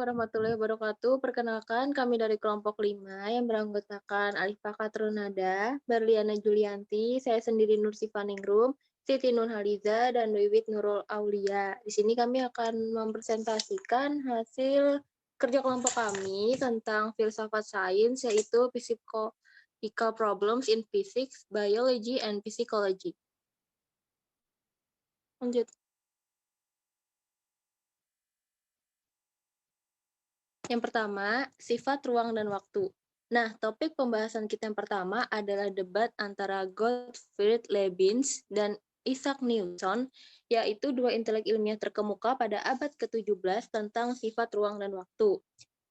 Warahmatullahi wabarakatuh. Perkenalkan, kami dari kelompok 5 yang beranggotakan Alifah Katrunada, Berliana Julianti, saya sendiri Nur Sifaningrum, Siti Nurhaliza, dan Wiwit Nurul Aulia. Di sini kami akan mempresentasikan hasil kerja kelompok kami tentang filsafat sains, yaitu Physical Problems in Physics, Biology, and Psychology. Lanjut. Yang pertama, sifat ruang dan waktu. Nah, topik pembahasan kita yang pertama adalah debat antara Gottfried Leibniz dan Isaac Newton, yaitu dua intelek ilmiah terkemuka pada abad ke-17 tentang sifat ruang dan waktu.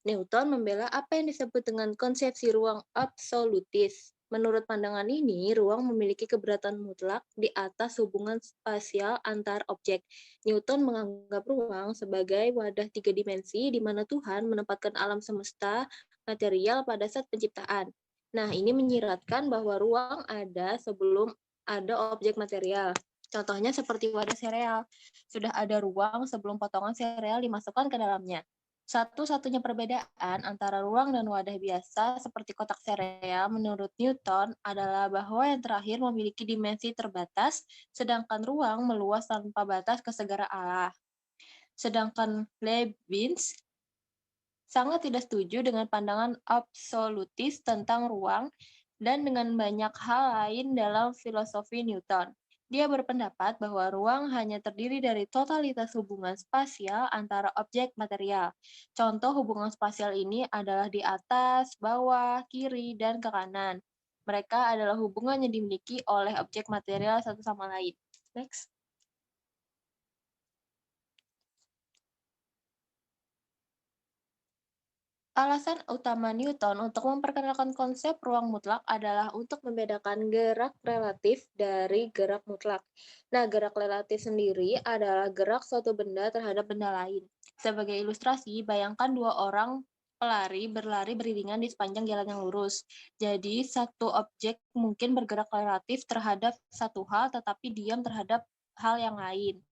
Newton membela apa yang disebut dengan konsepsi ruang absolutis. Menurut pandangan ini, ruang memiliki keberatan mutlak di atas hubungan spasial antar objek. Newton menganggap ruang sebagai wadah tiga dimensi di mana Tuhan menempatkan alam semesta material pada saat penciptaan. Nah, ini menyiratkan bahwa ruang ada sebelum ada objek material. Contohnya seperti wadah sereal. Sudah ada ruang sebelum potongan sereal dimasukkan ke dalamnya. Satu-satunya perbedaan antara ruang dan wadah biasa seperti kotak sereal menurut Newton adalah bahwa yang terakhir memiliki dimensi terbatas, sedangkan ruang meluas tanpa batas ke segala arah. Sedangkan Leibniz sangat tidak setuju dengan pandangan absolutis tentang ruang dan dengan banyak hal lain dalam filosofi Newton. Dia berpendapat bahwa ruang hanya terdiri dari totalitas hubungan spasial antara objek material. Contoh hubungan spasial ini adalah di atas, bawah, kiri, dan ke kanan. Mereka adalah hubungan yang dimiliki oleh objek material satu sama lain. Next. Alasan utama Newton untuk memperkenalkan konsep ruang mutlak adalah untuk membedakan gerak relatif dari gerak mutlak. Nah, gerak relatif sendiri adalah gerak suatu benda terhadap benda lain. Sebagai ilustrasi, bayangkan dua orang pelari berlari beriringan di sepanjang jalan yang lurus. Jadi, satu objek mungkin bergerak relatif terhadap satu hal, tetapi diam terhadap hal yang lain.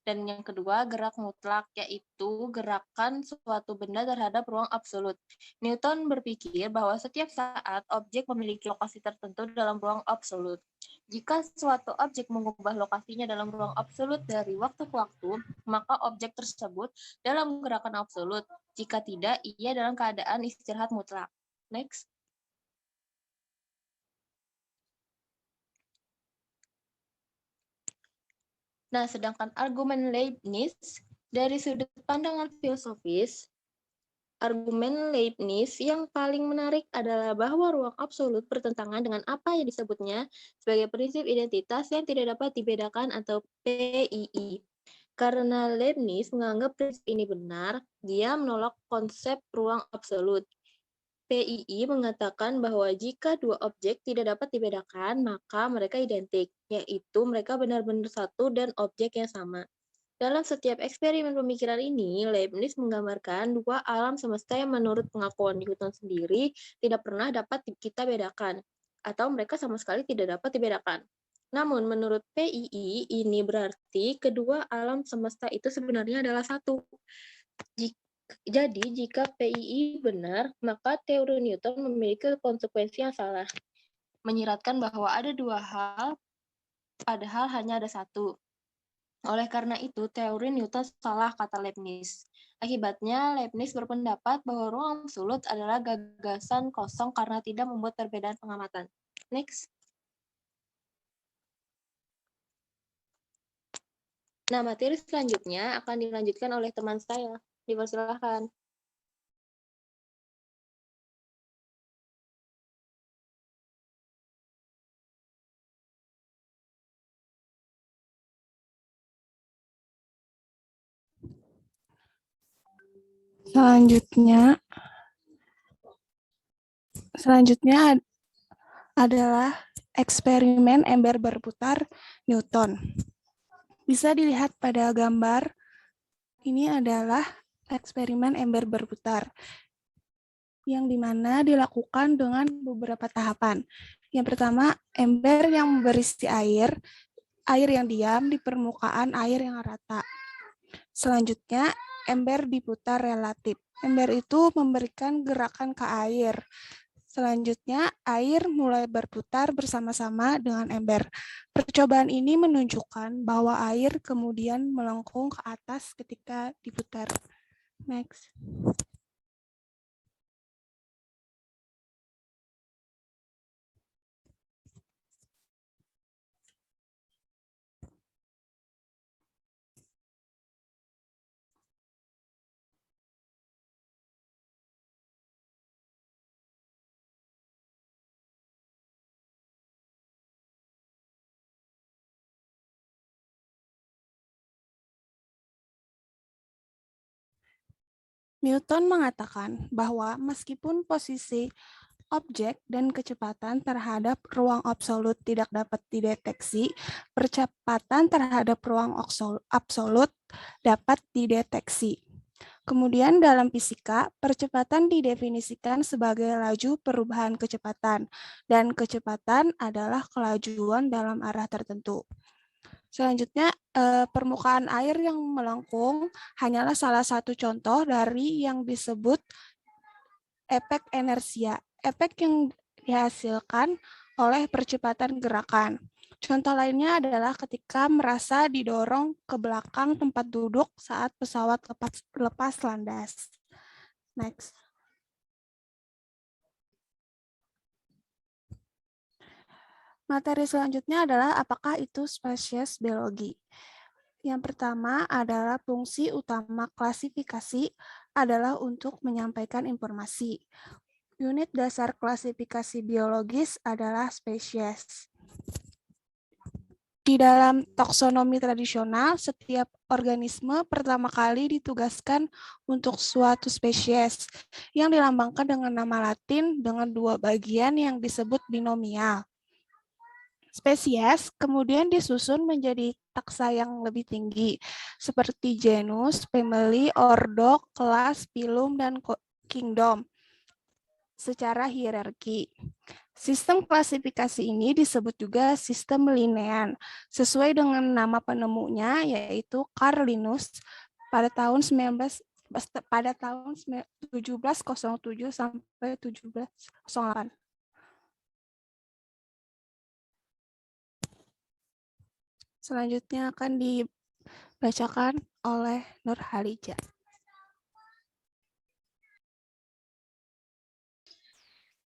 Dan yang kedua, gerak mutlak, yaitu gerakan suatu benda terhadap ruang absolut. Newton berpikir bahwa setiap saat objek memiliki lokasi tertentu dalam ruang absolut. Jika suatu objek mengubah lokasinya dalam ruang absolut dari waktu ke waktu, maka objek tersebut dalam gerakan absolut. Jika tidak, ia dalam keadaan istirahat mutlak. Next. Nah, sedangkan argumen Leibniz dari sudut pandangan filosofis, argumen Leibniz yang paling menarik adalah bahwa ruang absolut bertentangan dengan apa yang disebutnya sebagai prinsip identitas yang tidak dapat dibedakan atau PII. Karena Leibniz menganggap prinsip ini benar, dia menolak konsep ruang absolut. PII mengatakan bahwa jika dua objek tidak dapat dibedakan, maka mereka identik, yaitu mereka benar-benar satu dan objek yang sama. Dalam setiap eksperimen pemikiran ini, Leibniz menggambarkan dua alam semesta yang menurut pengakuan Newton sendiri tidak pernah dapat kita bedakan, atau mereka sama sekali tidak dapat dibedakan. Namun, menurut PII, ini berarti kedua alam semesta itu sebenarnya adalah satu. Jadi, jika PII benar, maka teori Newton memiliki konsekuensi yang salah, menyiratkan bahwa ada dua hal, padahal hanya ada satu. Oleh karena itu, teori Newton salah, kata Leibniz. Akibatnya, Leibniz berpendapat bahwa ruang absolut adalah gagasan kosong karena tidak membuat perbedaan pengamatan. Next. Nah, materi selanjutnya akan dilanjutkan oleh teman saya. Dipersilakan. Selanjutnya adalah eksperimen ember berputar Newton. Bisa dilihat pada gambar, ini adalah eksperimen ember berputar, yang dimana dilakukan dengan beberapa tahapan. Yang pertama, ember yang berisi air yang diam di permukaan air yang rata. Selanjutnya, ember diputar relatif. Ember itu memberikan gerakan ke air. Selanjutnya, air mulai berputar bersama-sama dengan ember. Percobaan ini menunjukkan bahwa air kemudian melengkung ke atas ketika diputar. Next. Newton mengatakan bahwa meskipun posisi objek dan kecepatan terhadap ruang absolut tidak dapat dideteksi, percepatan terhadap ruang absolut dapat dideteksi. Kemudian dalam fisika, percepatan didefinisikan sebagai laju perubahan kecepatan, dan kecepatan adalah kelajuan dalam arah tertentu. Selanjutnya, permukaan air yang melengkung hanyalah salah satu contoh dari yang disebut efek inersia, efek yang dihasilkan oleh percepatan gerakan. Contoh lainnya adalah ketika merasa didorong ke belakang tempat duduk saat pesawat lepas landas. Next. Materi selanjutnya adalah apakah itu spesies biologi. Yang pertama adalah fungsi utama klasifikasi adalah untuk menyampaikan informasi. Unit dasar klasifikasi biologis adalah spesies. Di dalam taksonomi tradisional, setiap organisme pertama kali ditugaskan untuk suatu spesies yang dilambangkan dengan nama Latin dengan dua bagian yang disebut binomial. Spesies kemudian disusun menjadi taksa yang lebih tinggi, seperti genus, family, ordo, kelas, phylum, dan kingdom, secara hierarki. Sistem klasifikasi ini disebut juga sistem Linnean, sesuai dengan nama penemunya, yaitu Carl Linnaeus pada tahun 1707 sampai 1708. Selanjutnya akan dibacakan oleh Nur Halija.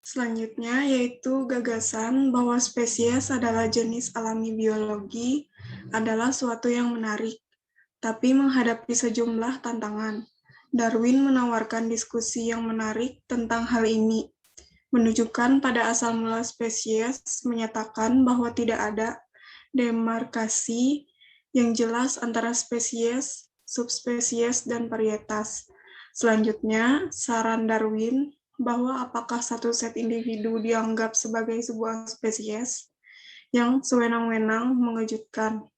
Selanjutnya yaitu gagasan bahwa spesies adalah jenis alami biologi adalah suatu yang menarik, tapi menghadapi sejumlah tantangan. Darwin menawarkan diskusi yang menarik tentang hal ini, menunjukkan pada asal mula spesies, menyatakan bahwa tidak ada demarkasi yang jelas antara spesies, subspesies, dan varietas. Selanjutnya, saran Darwin bahwa apakah satu set individu dianggap sebagai sebuah spesies yang sewenang-wenang mengejutkan.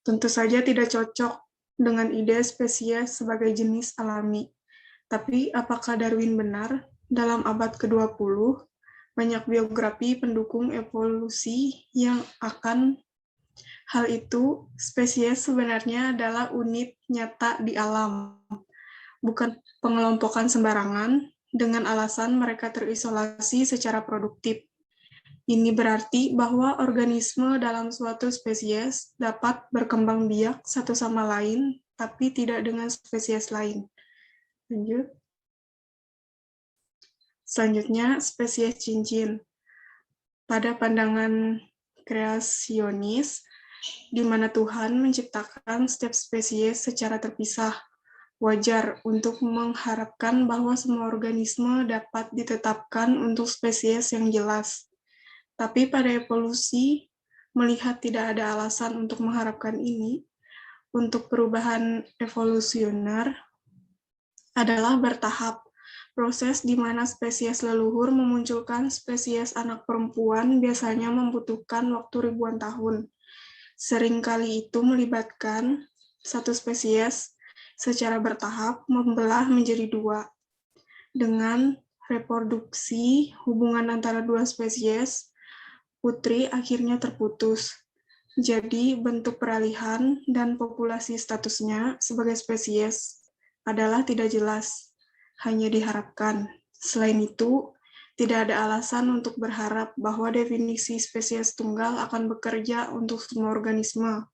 Tentu saja tidak cocok dengan ide spesies sebagai jenis alami. Tapi apakah Darwin benar? Dalam abad ke-20, banyak biografi pendukung evolusi yang akan hal itu, spesies sebenarnya adalah unit nyata di alam, bukan pengelompokan sembarangan dengan alasan mereka terisolasi secara produktif. Ini berarti bahwa organisme dalam suatu spesies dapat berkembang biak satu sama lain, tapi tidak dengan spesies lain. Lanjut. Selanjutnya, spesies cincin. Pada pandangan kreasionis, di mana Tuhan menciptakan setiap spesies secara terpisah, wajar untuk mengharapkan bahwa semua organisme dapat ditetapkan untuk spesies yang jelas. Tapi pada evolusi, melihat tidak ada alasan untuk mengharapkan ini, untuk perubahan evolusioner adalah bertahap. Proses di mana spesies leluhur memunculkan spesies anak perempuan biasanya membutuhkan waktu ribuan tahun. Seringkali itu melibatkan satu spesies secara bertahap membelah menjadi dua. Dengan reproduksi hubungan antara dua spesies, putri akhirnya terputus. Jadi, bentuk peralihan dan populasi statusnya sebagai spesies adalah tidak jelas, hanya diharapkan. Selain itu, tidak ada alasan untuk berharap bahwa definisi spesies tunggal akan bekerja untuk semua organisme,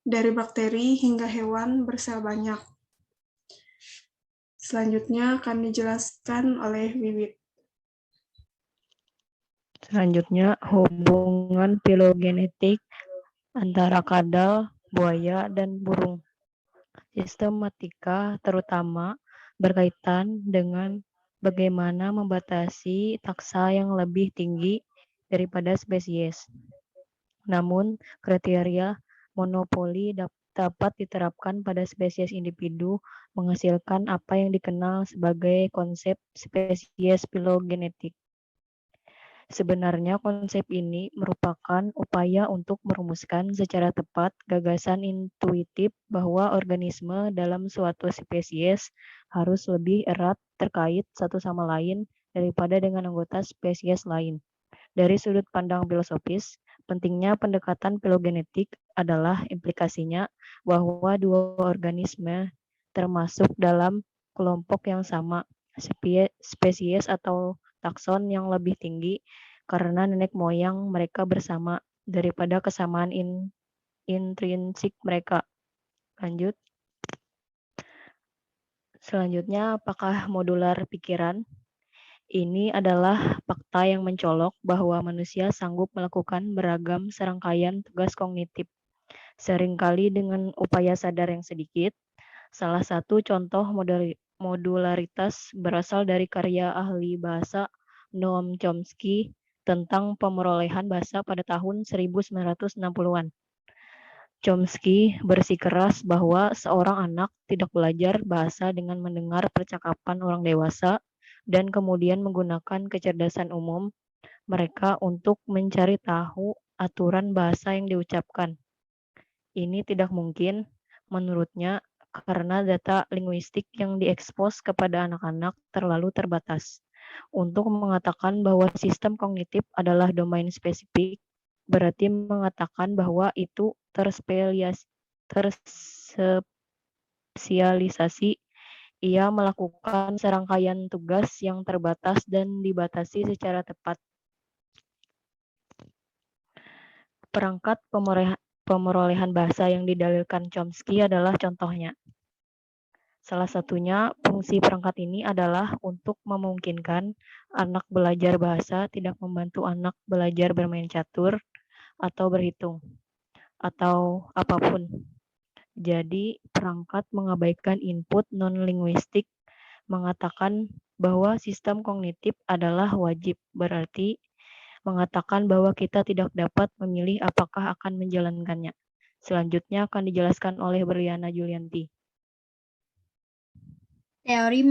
dari bakteri hingga hewan bersel banyak. Selanjutnya akan dijelaskan oleh Wiwit. Selanjutnya, hubungan filogenetik antara kadal, buaya, dan burung. Sistematika terutama berkaitan dengan bagaimana membatasi taksa yang lebih tinggi daripada spesies. Namun, kriteria monopoli dapat diterapkan pada spesies individu menghasilkan apa yang dikenal sebagai konsep spesies filogenetik. Sebenarnya konsep ini merupakan upaya untuk merumuskan secara tepat gagasan intuitif bahwa organisme dalam suatu spesies harus lebih erat terkait satu sama lain daripada dengan anggota spesies lain. Dari sudut pandang filosofis, pentingnya pendekatan filogenetik adalah implikasinya bahwa dua organisme termasuk dalam kelompok yang sama, spesies atau takson yang lebih tinggi karena nenek moyang mereka bersama daripada kesamaan intrinsik mereka. Lanjut. Selanjutnya, apakah modular pikiran? Ini adalah fakta yang mencolok bahwa manusia sanggup melakukan beragam serangkaian tugas kognitif, seringkali dengan upaya sadar yang sedikit. Salah satu contoh modularitas berasal dari karya ahli bahasa Noam Chomsky tentang pemerolehan bahasa pada tahun 1960-an. Chomsky bersikeras bahwa seorang anak tidak belajar bahasa dengan mendengar percakapan orang dewasa dan kemudian menggunakan kecerdasan umum mereka untuk mencari tahu aturan bahasa yang diucapkan. Ini tidak mungkin, menurutnya, karena data linguistik yang diekspos kepada anak-anak terlalu terbatas. Untuk mengatakan bahwa sistem kognitif adalah domain spesifik, berarti mengatakan bahwa itu terspesialisasi. Ia melakukan serangkaian tugas yang terbatas dan dibatasi secara tepat. Perangkat pemerolehan bahasa yang didalilkan Chomsky adalah contohnya. Salah satunya, fungsi perangkat ini adalah untuk memungkinkan anak belajar bahasa tidak membantu anak belajar bermain catur atau berhitung, atau apapun. Jadi, perangkat mengabaikan input non-linguistik mengatakan bahwa sistem kognitif adalah wajib, berarti mengatakan bahwa kita tidak dapat memilih apakah akan menjalankannya. Selanjutnya akan dijelaskan oleh Berliana Julianti. Teori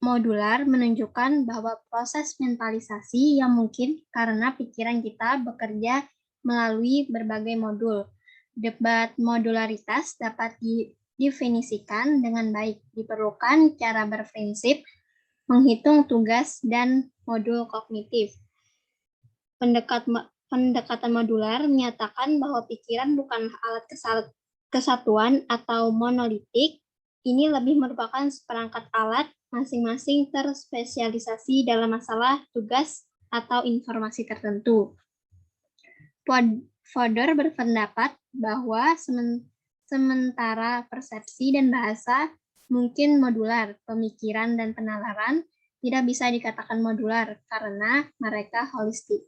modular menunjukkan bahwa proses mentalisasi yang mungkin karena pikiran kita bekerja melalui berbagai modul. Debat modularitas dapat didefinisikan dengan baik. Diperlukan cara berprinsip, menghitung tugas, dan modul kognitif. Pendekatan modular menyatakan bahwa pikiran bukanlah alat kesatuan atau monolitik. Ini lebih merupakan seperangkat alat, masing-masing terspesialisasi dalam masalah, tugas, atau informasi tertentu. Fodor berpendapat bahwa sementara persepsi dan bahasa mungkin modular, pemikiran dan penalaran tidak bisa dikatakan modular karena mereka holistik.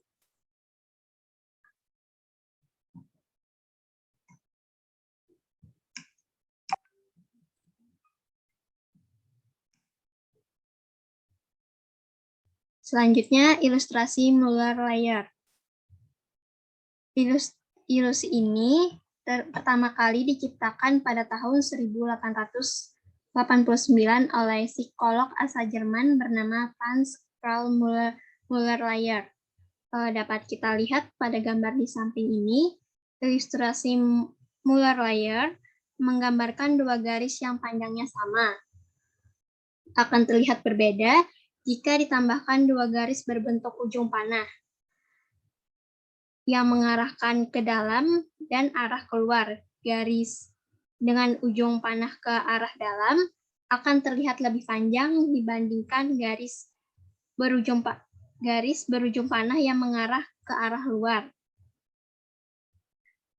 Selanjutnya, ilustrasi Muller-Lyer. Ilusi ini pertama kali diciptakan pada tahun 1889 oleh psikolog asal Jerman bernama Hans Karl Muller-Lyer. Dapat kita lihat pada gambar di samping ini, ilustrasi Muller-Lyer menggambarkan dua garis yang panjangnya sama. Akan terlihat berbeda jika ditambahkan dua garis berbentuk ujung panah. yang mengarahkan ke dalam dan arah keluar. Garis dengan ujung panah ke arah dalam akan terlihat lebih panjang dibandingkan garis berujung panah yang mengarah ke arah luar.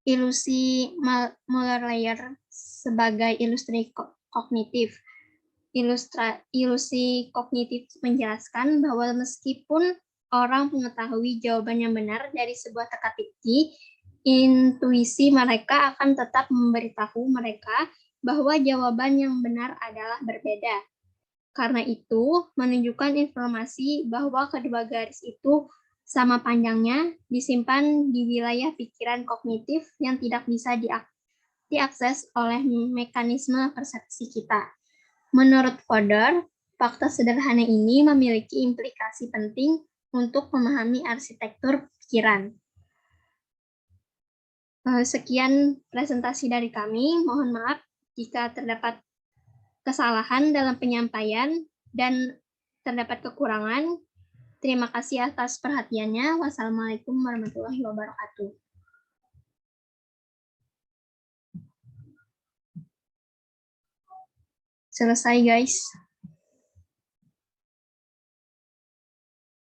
Ilusi Muller-Lyer sebagai ilustrasi kognitif. Ilusi kognitif menjelaskan bahwa meskipun orang mengetahui jawaban yang benar dari sebuah teka-teki, intuisi mereka akan tetap memberitahu mereka bahwa jawaban yang benar adalah berbeda. Karena itu, menunjukkan informasi bahwa kedua garis itu sama panjangnya disimpan di wilayah pikiran kognitif yang tidak bisa diakses oleh mekanisme persepsi kita. Menurut Fodor, fakta sederhana ini memiliki implikasi penting untuk memahami arsitektur pikiran. Sekian presentasi dari kami. Mohon maaf jika terdapat kesalahan dalam penyampaian dan terdapat kekurangan. Terima kasih atas perhatiannya. Wassalamualaikum warahmatullahi wabarakatuh. Selesai, guys.